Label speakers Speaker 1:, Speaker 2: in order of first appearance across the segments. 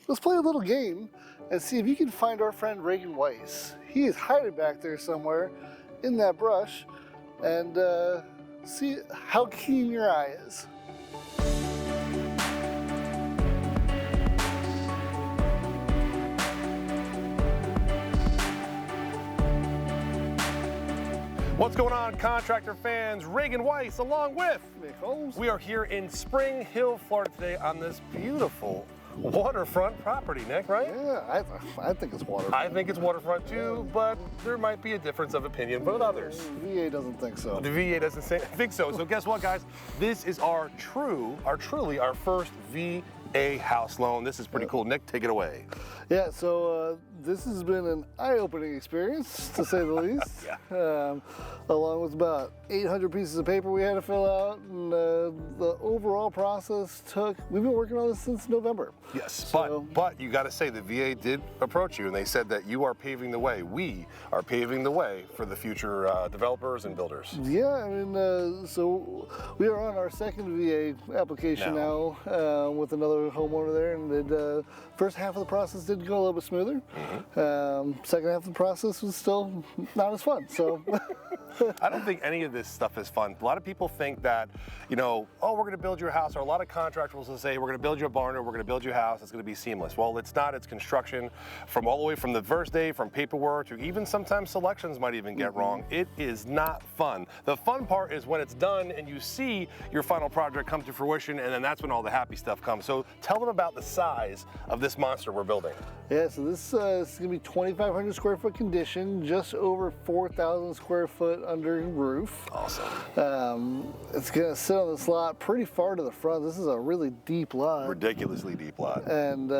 Speaker 1: let's play a little game and see if you can find our friend Regan Weiss. He is hiding back there somewhere in that brush, and see how keen your eye is.
Speaker 2: What's going on, contractor fans? Regan Weiss along with
Speaker 1: Nick Holmes.
Speaker 2: We are here in Spring Hill, Florida today on this beautiful waterfront property, Nick, right?
Speaker 1: Yeah, I think it's waterfront.
Speaker 2: I think it's waterfront too, but there might be a difference of opinion with others.
Speaker 1: VA doesn't think so.
Speaker 2: The VA doesn't think so. So guess what, guys? This is our first VA house loan. This is pretty cool. Nick, take it away.
Speaker 1: Yeah, so this has been an eye-opening experience, to say the least.
Speaker 2: Yeah.
Speaker 1: Along with about 800 pieces of paper we had to fill out, and the overall process we've been working on this since November.
Speaker 2: Yes,
Speaker 1: So,
Speaker 2: but you got to say the VA did approach you, and they said that you are paving the way. We are paving the way for the future developers and builders.
Speaker 1: Yeah, I mean, so we are on our second VA application now with another homeowner there, and the first half of the process did go a little bit smoother. Second half of the process was still not as fun. So
Speaker 2: I don't think any of this stuff is fun. A lot of people think that, you know, oh, we're going to build your house, or a lot of contractors will say, we're going to build you a barn, or we're going to build you a house, it's going to be seamless. Well, it's not. It's construction from all the way from the first day, from paperwork to even sometimes selections might even get wrong. It is not fun. The fun part is when it's done and you see your final project come to fruition, and then that's when all the happy stuff comes. So tell them about the size of this monster we're building.
Speaker 1: yeah, so this is going to be 2,500 square foot condition, just over 4,000 square foot under roof.
Speaker 2: Awesome.
Speaker 1: It's going to sit on this lot pretty far to the front. This is a really deep lot.
Speaker 2: Ridiculously deep lot.
Speaker 1: And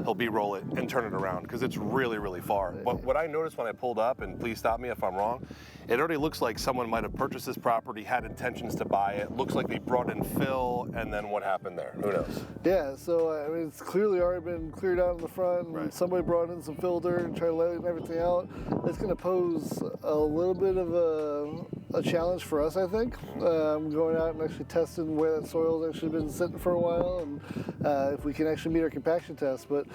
Speaker 2: He'll B-roll it and turn it around because it's really, really far. But what I noticed when I pulled up, and please stop me if I'm wrong, it already looks like someone might have purchased this property, had intentions to buy it. Looks like they brought in fill, and then what happened there? Who knows?
Speaker 1: yeah, so I mean, it's clearly already been cleared out in the front. And
Speaker 2: Right.
Speaker 1: somebody brought in some fill dirt and tried to lighten everything out. It's going to pose a little bit of a challenge for us, I think. Going out and actually testing where that soil's actually been sitting for a while, and if we can actually meet our compaction test. But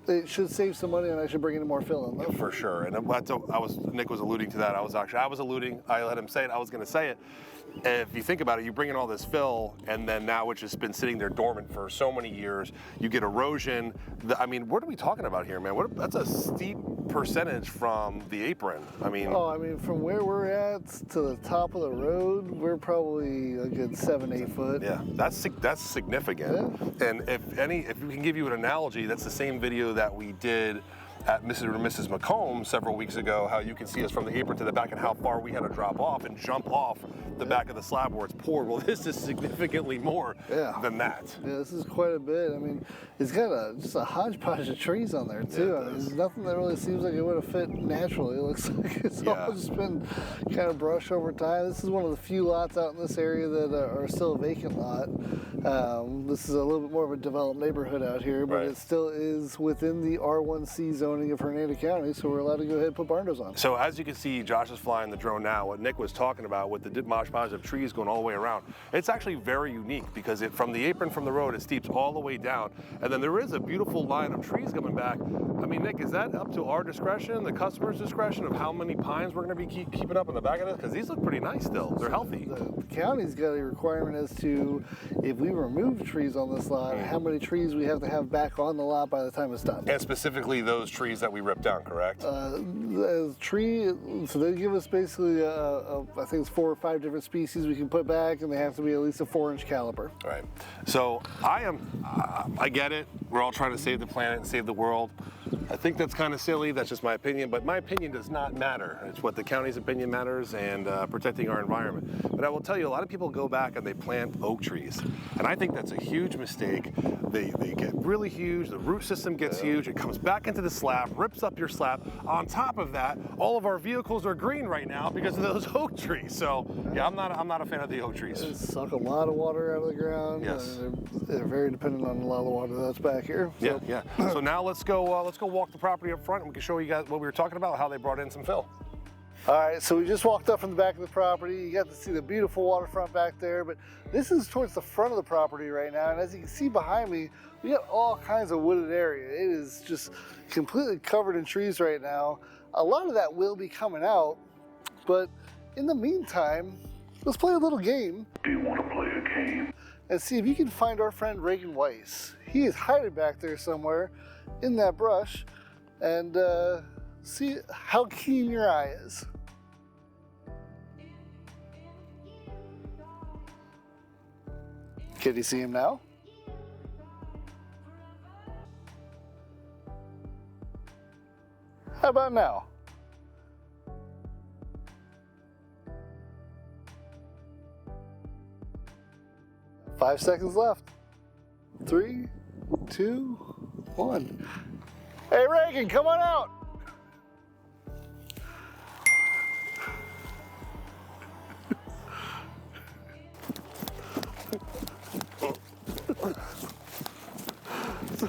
Speaker 1: it should save some money on actually bringing in more fill in, though.
Speaker 2: For sure. And Nick was alluding to that. I was alluding. I let him say it. I was going to say it. If you think about it, you bring in all this fill, and then now, which has been sitting there dormant for so many years, you get erosion. I mean, what are we talking about here, man? That's a steep percentage from the apron. I mean,
Speaker 1: from where we're at to the top of the road, we're probably a good 7-8 foot.
Speaker 2: yeah, that's significant.
Speaker 1: Yeah.
Speaker 2: And if we can give you an analogy, that's the same video that we did at Mrs. or Mrs. McComb several weeks ago, how you can see us from the apron to the back and how far we had to drop off and jump off the back of the slab where it's poured. Well, this is significantly more than that.
Speaker 1: Yeah, this is quite a bit. I mean, it's got just a hodgepodge of trees on there too.
Speaker 2: Yeah,
Speaker 1: I mean, there's nothing that really seems like it would have fit naturally. It looks like it's all just been kind of brushed over time. This is one of the few lots out in this area that are still a vacant lot. This is a little bit more of a developed neighborhood out here, but it still is within the R1C zoning of Hernando County, so we're allowed to go ahead and put barndos on.
Speaker 2: So as you can see, Josh is flying the drone now. What Nick was talking about with the hodgepodge of trees going all the way around, it's actually very unique because from the apron from the road, it steeps all the way down. And then there is a beautiful line of trees coming back. I mean, Nick, is that up to our discretion, the customer's discretion of how many pines we're going to be keeping up in the back of this? Because these look pretty nice still. They're healthy.
Speaker 1: The county's got a requirement as to if we remove trees on this lot, how many trees we have to have back on the lot by the time it's done.
Speaker 2: And specifically those trees that we ripped down, correct?
Speaker 1: The tree, so they give us basically, I think it's 4 or 5 different species we can put back, and they have to be at least a 4-inch caliber.
Speaker 2: All right. So I get it. We're all trying to save the planet and save the world. I think that's kind of silly. That's just my opinion, but my opinion does not matter. It's what the county's opinion matters, and protecting our environment. But I will tell you, a lot of people go back and they plant oak trees, and I think that's a huge mistake. They get really huge, the root system gets huge, it comes back into the slab, rips up your slab. On top of that, all of our vehicles are green right now because of those oak trees. So yeah, I'm not a fan of the oak trees.
Speaker 1: They suck a lot of water out of the ground.
Speaker 2: Yes.
Speaker 1: They're very dependent on a lot of the water that's back here. So.
Speaker 2: Yeah. So now let's go walk the property up front, and we can show you guys what we were talking about, how they brought in some fill.
Speaker 1: All right, so we just walked up from the back of the property. You got to see the beautiful waterfront back there, but this is towards the front of the property right now. And as you can see behind me, we got all kinds of wooded area. It is just completely covered in trees right now. A lot of that will be coming out, but in the meantime, let's play a little game.
Speaker 3: Do you want to play a game?
Speaker 1: And see if you can find our friend Regan Weiss. He is hiding back there somewhere in that brush, and see how keen your eye is. Can you see him now? How about now? Five seconds left. 3, 2, 1. Hey Regan, come on out!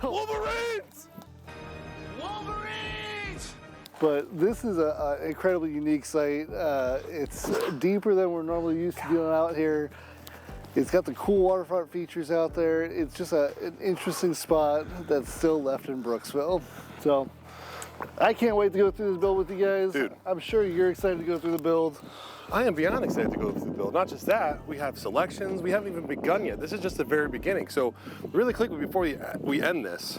Speaker 2: Wolverines!
Speaker 3: Wolverines!
Speaker 1: But this is an incredibly unique site. It's deeper than we're normally used to dealing out here. It's got the cool waterfront features out there. It's just an interesting spot that's still left in Brooksville. So I can't wait to go through this build with you guys.
Speaker 2: Dude.
Speaker 1: I'm sure you're excited to go through the build.
Speaker 2: I am beyond excited to go through the build. Not just that, we have selections. We haven't even begun yet. This is just the very beginning. So really quickly before we end this,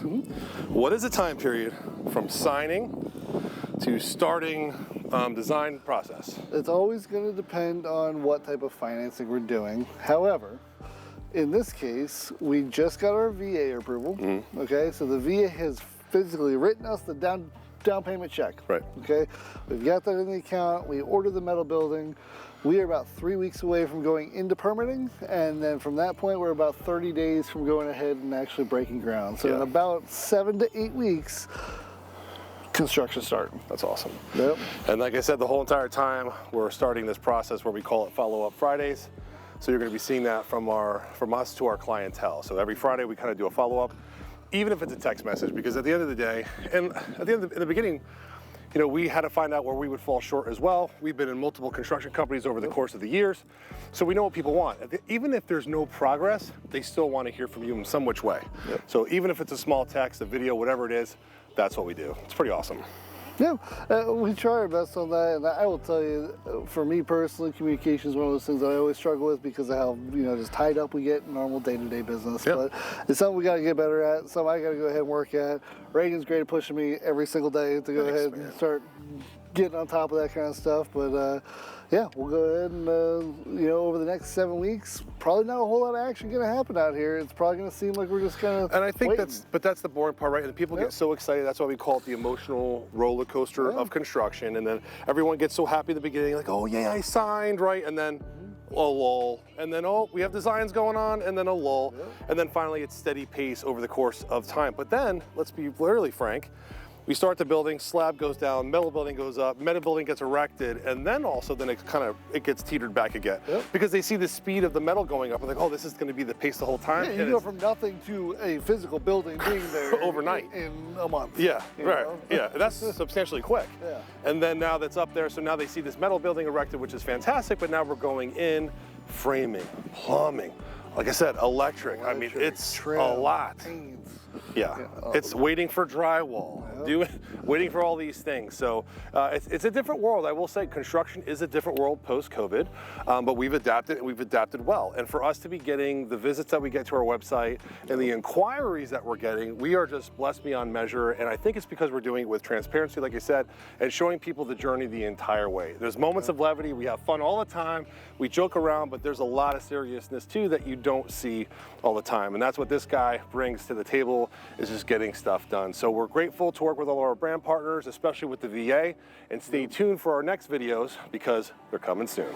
Speaker 2: what is the time period from signing to starting design process?
Speaker 1: It's always going to depend on what type of financing we're doing. However, in this case, we just got our VA approval. Okay, so the VA has physically written us the down payment check.
Speaker 2: Right.
Speaker 1: Okay, we've got that in the account. We ordered the metal building. We are about 3 weeks away from going into permitting, and then from that point, we're about 30 days from going ahead and actually breaking ground. So in about 7 to 8 weeks, construction start.
Speaker 2: That's awesome.
Speaker 1: Yep.
Speaker 2: And like I said, the whole entire time we're starting this process where we call it Follow-Up Fridays. So you're going to be seeing that from us to our clientele. So every Friday we kind of do a follow-up, even if it's a text message, because at the end of the day, and in the beginning, you know, we had to find out where we would fall short as well. We've been in multiple construction companies over the course of the years, so we know what people want. Even if there's no progress, they still want to hear from you in some which way. Yep. So even if it's a small text, a video, whatever it is, that's what we do. It's pretty awesome.
Speaker 1: Yeah, we try our best on that, and I will tell you, for me personally, communication is one of those things that I always struggle with because of how, you know, just tied up we get in normal day-to-day business. Yep. But it's something we got to get better at, something I got to go ahead and work at. Reagan's great at pushing me every single day to go ahead and start getting on top of that kind of stuff. But yeah, we'll go ahead and, you know, over the next 7 weeks, probably not a whole lot of action going to happen out here. It's probably going to seem like we're just kind of
Speaker 2: And I think
Speaker 1: waiting.
Speaker 2: that's the boring part, right? And people get so excited. That's why we call it the emotional roller coaster of construction. And then everyone gets so happy at the beginning, like, oh yeah, I signed, right? And then, oh, lull. And then, oh, we have designs going on, and then a lull. And then finally it's steady pace over the course of time. But then, let's be really frank, we start the building, slab goes down, metal building goes up, metal building gets erected, and then it gets teetered back again. Because they see the speed of the metal going up and like, oh, this is going to be the pace the whole time.
Speaker 1: Yeah, you go from nothing to a physical building being there
Speaker 2: overnight
Speaker 1: in a month.
Speaker 2: Yeah, right.
Speaker 1: know?
Speaker 2: Yeah, that's substantially quick.
Speaker 1: Yeah.
Speaker 2: And then now that's up there, so now they see this metal building erected, which is fantastic, but now we're going in, framing, plumbing, like I said, electric. I mean, it's
Speaker 1: trim,
Speaker 2: a lot.
Speaker 1: paints.
Speaker 2: Yeah, it's waiting for drywall, waiting for all these things. So it's a different world. I will say construction is a different world post-COVID, but we've adapted and we've adapted well. And for us to be getting the visits that we get to our website and the inquiries that we're getting, we are just blessed beyond measure. And I think it's because we're doing it with transparency, like I said, and showing people the journey the entire way. There's moments of levity. We have fun all the time. We joke around, but there's a lot of seriousness too that you don't see all the time. And that's what this guy brings to the table, is just getting stuff done. So we're grateful to work with all our brand partners, especially with the VA, and stay tuned for our next videos because they're coming soon.